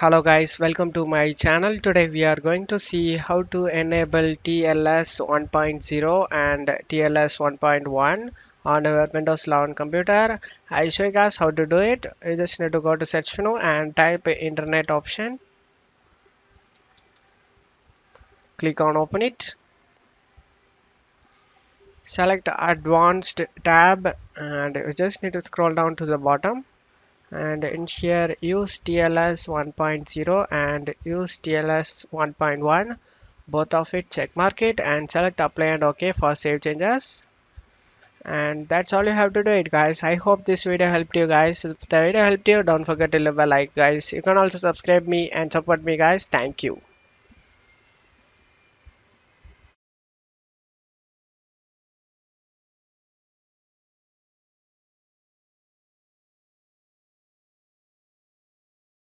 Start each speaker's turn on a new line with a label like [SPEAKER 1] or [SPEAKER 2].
[SPEAKER 1] Hello guys, welcome to my channel. Today we are going to see how to enable TLS 1.0 and TLS 1.1 on our Windows 11 computer. I'll show you guys how to do it. You just need to go to search menu and type internet option. Click on open it. Select advanced tab and you just need to scroll down to the bottom. And in here use TLS 1.0 and use TLS 1.1, both of it, check mark it and select apply and OK for save changes. And that's all you have to do it, guys. I hope this video helped you guys. If the video helped you, don't forget to leave a like, guys. You can also subscribe me and support me, guys. Thank you.